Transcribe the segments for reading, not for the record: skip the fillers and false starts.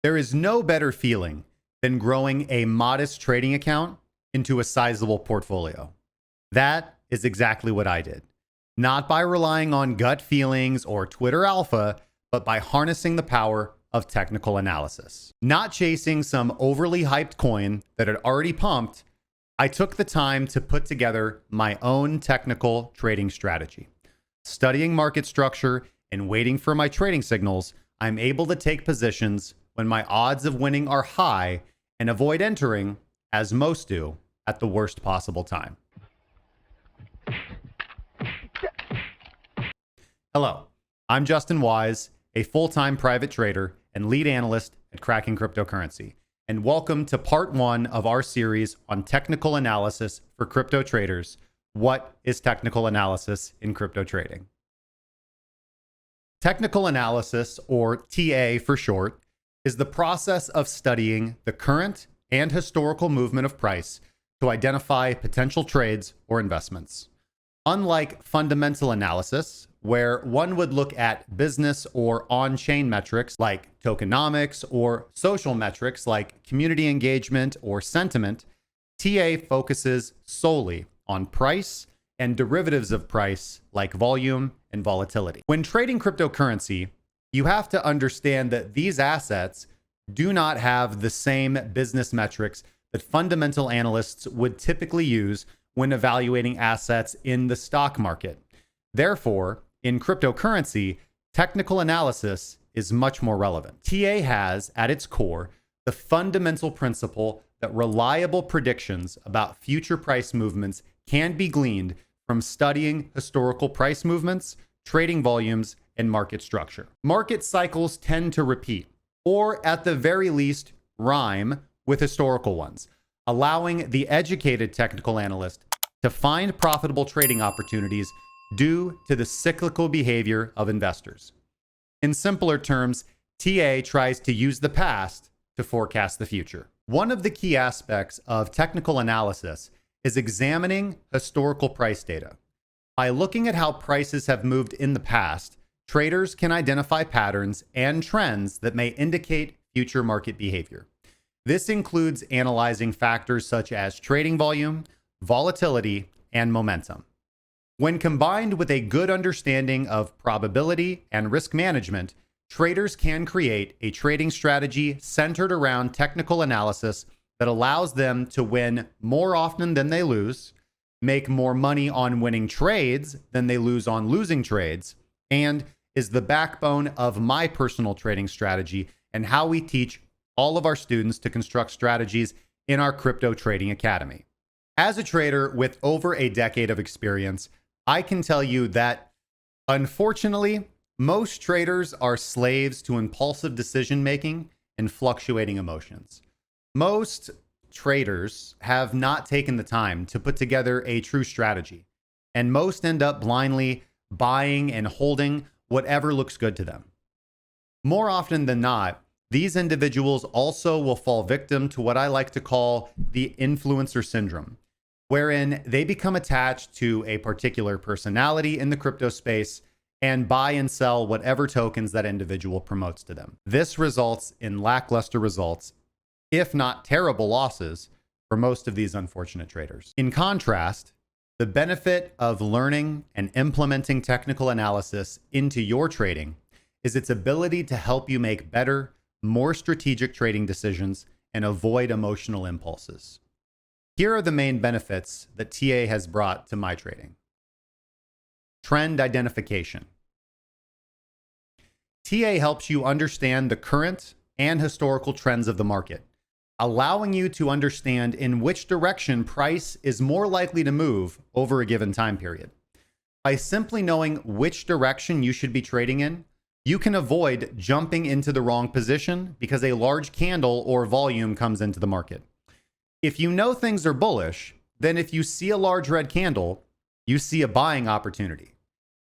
There is no better feeling than growing a modest trading account into a sizable portfolio. That is exactly what I did. Not by relying on gut feelings or Twitter alpha, but by harnessing the power of technical analysis. Not chasing some overly hyped coin that had already pumped, I took the time to put together my own technical trading strategy. Studying market structure and waiting for my trading signals, I'm able to take positions when my odds of winning are high and avoid entering, as most do, at the worst possible time. Hello, I'm Justin Wise, a full-time private trader and lead analyst at Cracking Cryptocurrency, and welcome to part one of our series on technical analysis for crypto traders. What is technical analysis in crypto trading? Technical analysis, or TA for short, is the process of studying the current and historical movement of price to identify potential trades or investments. Unlike fundamental analysis, where one would look at business or on-chain metrics like tokenomics or social metrics like community engagement or sentiment, TA focuses solely on price and derivatives of price like volume and volatility. When trading cryptocurrency, you have to understand that these assets do not have the same business metrics that fundamental analysts would typically use when evaluating assets in the stock market. Therefore, in cryptocurrency, technical analysis is much more relevant. TA has, at its core, the fundamental principle that reliable predictions about future price movements can be gleaned from studying historical price movements, trading volumes, and market structure. Market cycles tend to repeat, or at the very least, rhyme with historical ones, allowing the educated technical analyst to find profitable trading opportunities due to the cyclical behavior of investors. In simpler terms, TA tries to use the past to forecast the future. One of the key aspects of technical analysis is examining historical price data. By looking at how prices have moved in the past, traders can identify patterns and trends that may indicate future market behavior. This includes analyzing factors such as trading volume, volatility, and momentum. When combined with a good understanding of probability and risk management, traders can create a trading strategy centered around technical analysis that allows them to win more often than they lose, make more money on winning trades than they lose on losing trades, and is the backbone of my personal trading strategy and how we teach all of our students to construct strategies in our Crypto Trading Academy. As a trader with over a decade of experience, I can tell you that, unfortunately, most traders are slaves to impulsive decision-making and fluctuating emotions. Most traders have not taken the time to put together a true strategy, and most end up blindly buying and holding whatever looks good to them. More often than not, these individuals also will fall victim to what I like to call the influencer syndrome, wherein they become attached to a particular personality in the crypto space and buy and sell whatever tokens that individual promotes to them. This results in lackluster results, if not terrible losses, for most of these unfortunate traders. In contrast, the benefit of learning and implementing technical analysis into your trading is its ability to help you make better, more strategic trading decisions and avoid emotional impulses. Here are the main benefits that TA has brought to my trading. Trend identification. TA helps you understand the current and historical trends of the market, allowing you to understand in which direction price is more likely to move over a given time period. By simply knowing which direction you should be trading in, you can avoid jumping into the wrong position because a large candle or volume comes into the market. If you know things are bullish, then if you see a large red candle, you see a buying opportunity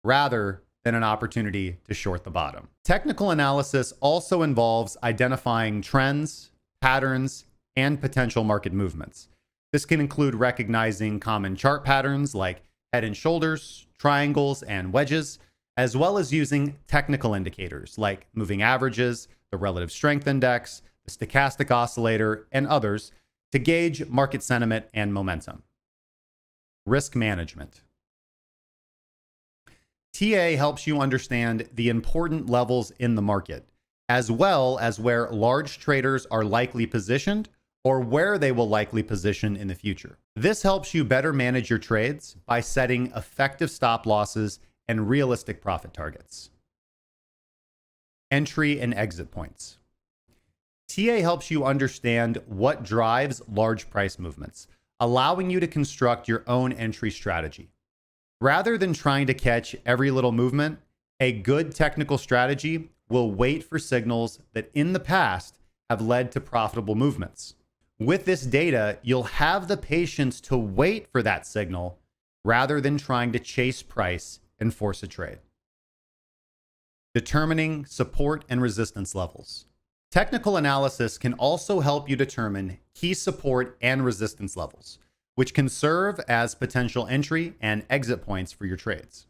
rather than an opportunity to short the bottom. Technical analysis also involves identifying trends, patterns, and potential market movements. This can include recognizing common chart patterns like head and shoulders, triangles, and wedges, as well as using technical indicators like moving averages, the relative strength index, stochastic oscillator, and others to gauge market sentiment and momentum. Risk management. TA helps you understand the important levels in the market, as well as where large traders are likely positioned or where they will likely position in the future. This helps you better manage your trades by setting effective stop losses and realistic profit targets. Entry and exit points. TA helps you understand what drives large price movements, allowing you to construct your own entry strategy. Rather than trying to catch every little movement, a good technical strategy will wait for signals that in the past have led to profitable movements. With this data, you'll have the patience to wait for that signal rather than trying to chase price and force a trade. Determining support and resistance levels. Technical analysis can also help you determine key support and resistance levels, which can serve as potential entry and exit points for your trades.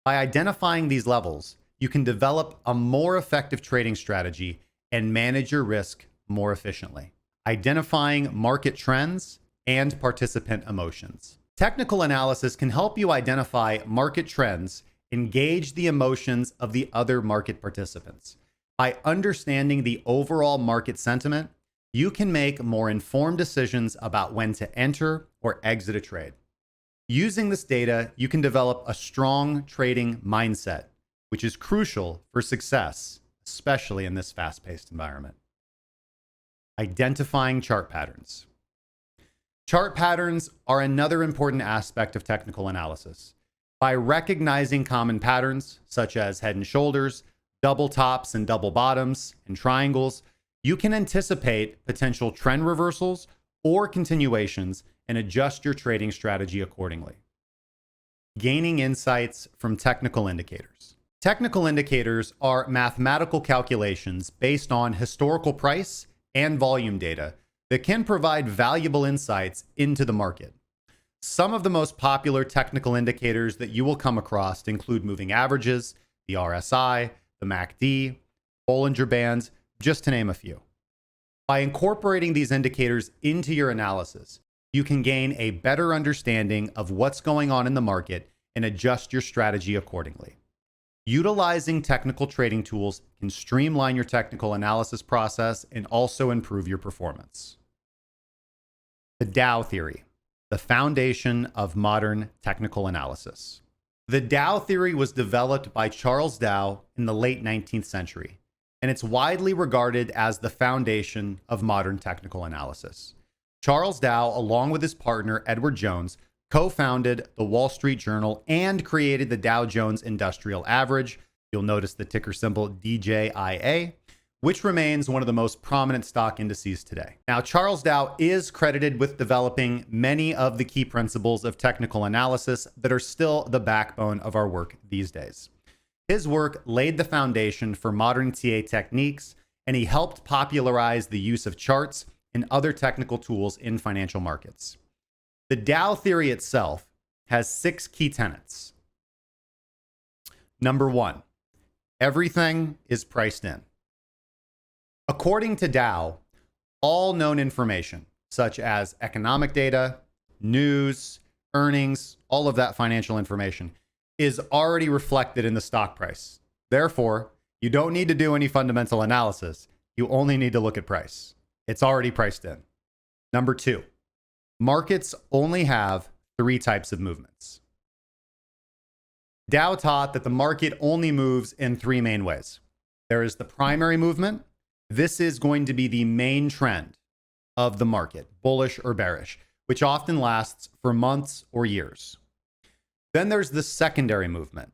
By identifying these levels, you can develop a more effective trading strategy and manage your risk more efficiently. Identifying market trends and participant emotions. Technical analysis can help you identify market trends and gauge the emotions of the other market participants. By understanding the overall market sentiment, you can make more informed decisions about when to enter or exit a trade. Using this data, you can develop a strong trading mindset, which is crucial for success, especially in this fast-paced environment. Identifying chart patterns. Chart patterns are another important aspect of technical analysis. By recognizing common patterns, such as head and shoulders, double tops and double bottoms, and triangles, you can anticipate potential trend reversals or continuations and adjust your trading strategy accordingly. Gaining insights from technical indicators. Technical indicators are mathematical calculations based on historical price and volume data that can provide valuable insights into the market. Some of the most popular technical indicators that you will come across include moving averages, the RSI, the MACD, Bollinger Bands, just to name a few. By incorporating these indicators into your analysis, you can gain a better understanding of what's going on in the market and adjust your strategy accordingly. Utilizing technical trading tools can streamline your technical analysis process and also improve your performance. The Dow Theory, the foundation of modern technical analysis. The Dow Theory was developed by Charles Dow in the late 19th century, and it's widely regarded as the foundation of modern technical analysis. Charles Dow, along with his partner Edward Jones, co-founded the Wall Street Journal and created the Dow Jones Industrial Average. You'll notice the ticker symbol DJIA, which remains one of the most prominent stock indices today. Now, Charles Dow is credited with developing many of the key principles of technical analysis that are still the backbone of our work these days. His work laid the foundation for modern TA techniques, and he helped popularize the use of charts and other technical tools in financial markets. The Dow Theory itself has 6 key tenets. Number 1, everything is priced in. According to Dow, all known information, such as economic data, news, earnings, all of that financial information, is already reflected in the stock price. Therefore, you don't need to do any fundamental analysis. You only need to look at price. It's already priced in. Number 2, markets only have 3 types of movements. Dow taught that the market only moves in 3 main ways. There is the primary movement. This is going to be the main trend of the market, bullish or bearish, which often lasts for months or years. Then there's the secondary movement.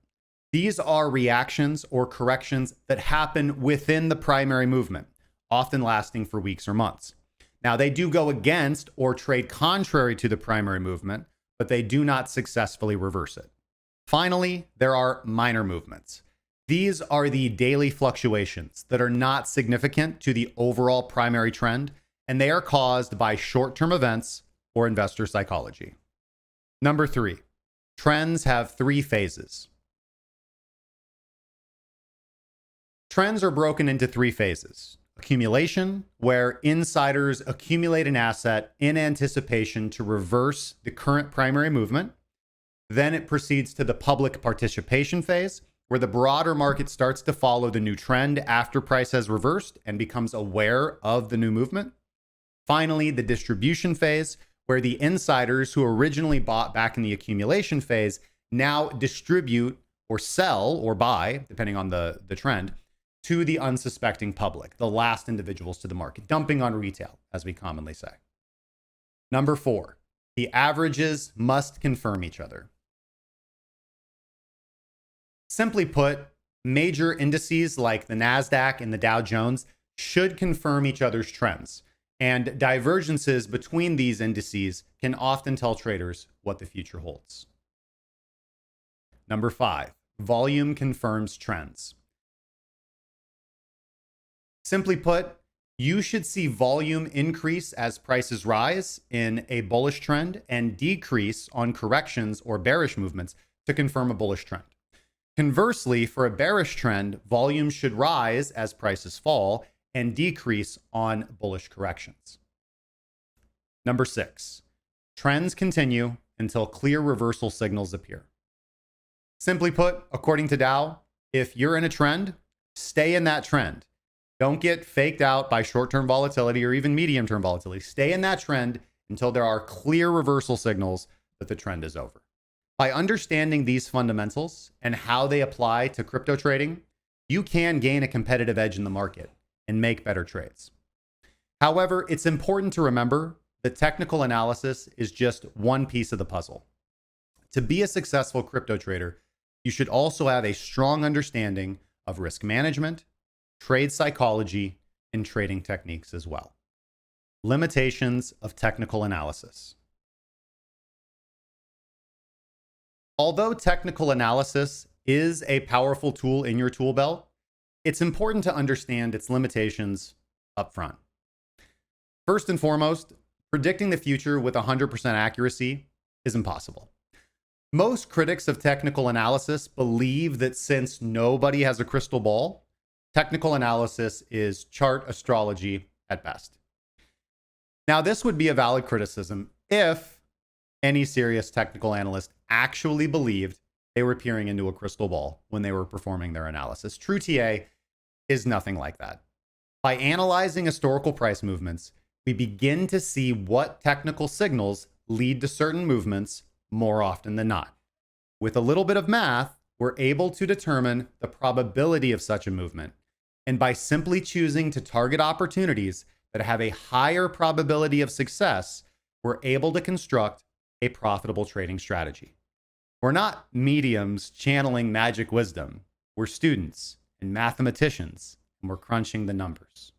These are reactions or corrections that happen within the primary movement, often lasting for weeks or months. Now, they do go against or trade contrary to the primary movement, but they do not successfully reverse it. Finally, there are minor movements. These are the daily fluctuations that are not significant to the overall primary trend, and they are caused by short-term events or investor psychology. Number 3, trends have 3 phases. Trends are broken into 3 phases. Accumulation, where insiders accumulate an asset in anticipation to reverse the current primary movement. Then it proceeds to the public participation phase, where the broader market starts to follow the new trend after price has reversed and becomes aware of the new movement. Finally, the distribution phase, where the insiders who originally bought back in the accumulation phase now distribute or sell or buy, depending on the trend, to the unsuspecting public, the last individuals to the market, dumping on retail, as we commonly say. Number 4, the averages must confirm each other. Simply put, major indices like the NASDAQ and the Dow Jones should confirm each other's trends, and divergences between these indices can often tell traders what the future holds. Number 5, volume confirms trends. Simply put, you should see volume increase as prices rise in a bullish trend and decrease on corrections or bearish movements to confirm a bullish trend. Conversely, for a bearish trend, volume should rise as prices fall and decrease on bullish corrections. Number 6, trends continue until clear reversal signals appear. Simply put, according to Dow, if you're in a trend, stay in that trend. Don't get faked out by short-term volatility or even medium-term volatility. Stay in that trend until there are clear reversal signals that the trend is over. By understanding these fundamentals and how they apply to crypto trading, you can gain a competitive edge in the market and make better trades. However, it's important to remember that technical analysis is just one piece of the puzzle. To be a successful crypto trader, you should also have a strong understanding of risk management, trade psychology, and trading techniques as well. Limitations of technical analysis. Although technical analysis is a powerful tool in your tool belt, it's important to understand its limitations up front. First and foremost, predicting the future with 100% accuracy is impossible. Most critics of technical analysis believe that since nobody has a crystal ball, technical analysis is chart astrology at best. Now, this would be a valid criticism if any serious technical analyst actually believed they were peering into a crystal ball when they were performing their analysis. True TA is nothing like that. By analyzing historical price movements, we begin to see what technical signals lead to certain movements more often than not. With a little bit of math, we're able to determine the probability of such a movement. And by simply choosing to target opportunities that have a higher probability of success, we're able to construct a profitable trading strategy. We're not mediums channeling magic wisdom. We're students and mathematicians, and we're crunching the numbers.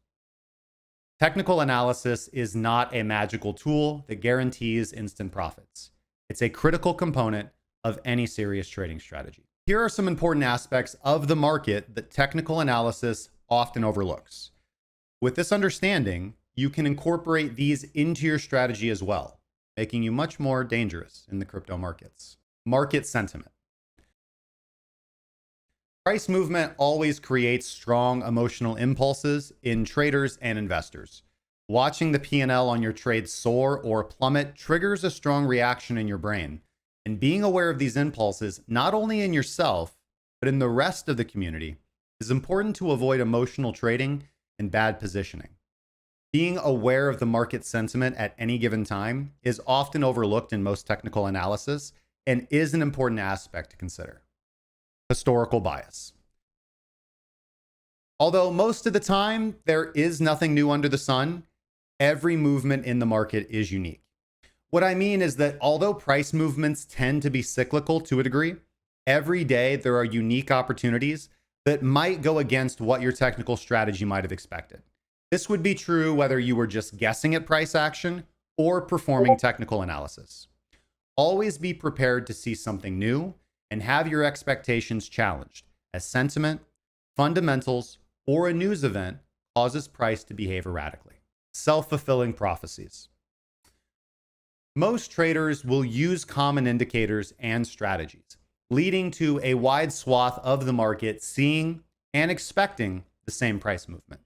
Technical analysis is not a magical tool that guarantees instant profits. It's a critical component of any serious trading strategy. Here are some important aspects of the market that technical analysis often overlooks. With this understanding, you can incorporate these into your strategy as well, making you much more dangerous in the crypto markets. Market sentiment. Price movement always creates strong emotional impulses in traders and investors. Watching the P&L on your trade soar or plummet triggers a strong reaction in your brain. And being aware of these impulses, not only in yourself, but in the rest of the community, is important to avoid emotional trading and bad positioning. Being aware of the market sentiment at any given time is often overlooked in most technical analysis and is an important aspect to consider. Historical bias. Although most of the time there is nothing new under the sun, every movement in the market is unique. What I mean is that although price movements tend to be cyclical to a degree, every day there are unique opportunities that might go against what your technical strategy might have expected. This would be true whether you were just guessing at price action or performing technical analysis. Always be prepared to see something new and have your expectations challenged as sentiment, fundamentals, or a news event causes price to behave erratically. Self-fulfilling prophecies. Most traders will use common indicators and strategies, leading to a wide swath of the market seeing and expecting the same price movement.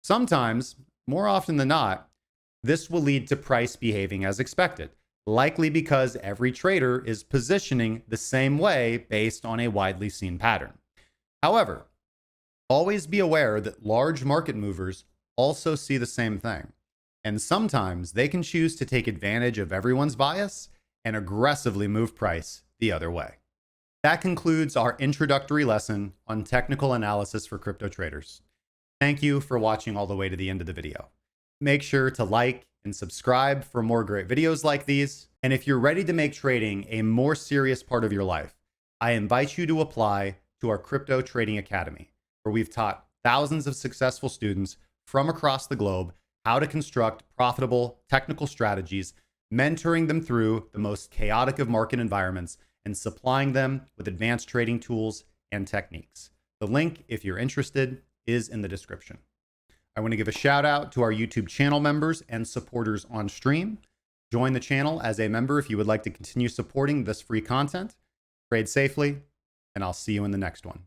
Sometimes, more often than not, this will lead to price behaving as expected, likely because every trader is positioning the same way based on a widely seen pattern. However, always be aware that large market movers also see the same thing, and sometimes they can choose to take advantage of everyone's bias and aggressively move price the other way. That concludes our introductory lesson on technical analysis for crypto traders. Thank you for watching all the way to the end of the video. Make sure to like and subscribe for more great videos like these. And if you're ready to make trading a more serious part of your life, I invite you to apply to our Crypto Trading Academy, where we've taught thousands of successful students from across the globe how to construct profitable technical strategies, mentoring them through the most chaotic of market environments and supplying them with advanced trading tools and techniques. The link, if you're interested, is in the description. I want to give a shout out to our YouTube channel members and supporters on stream. Join the channel as a member if you would like to continue supporting this free content. Trade safely, and I'll see you in the next one.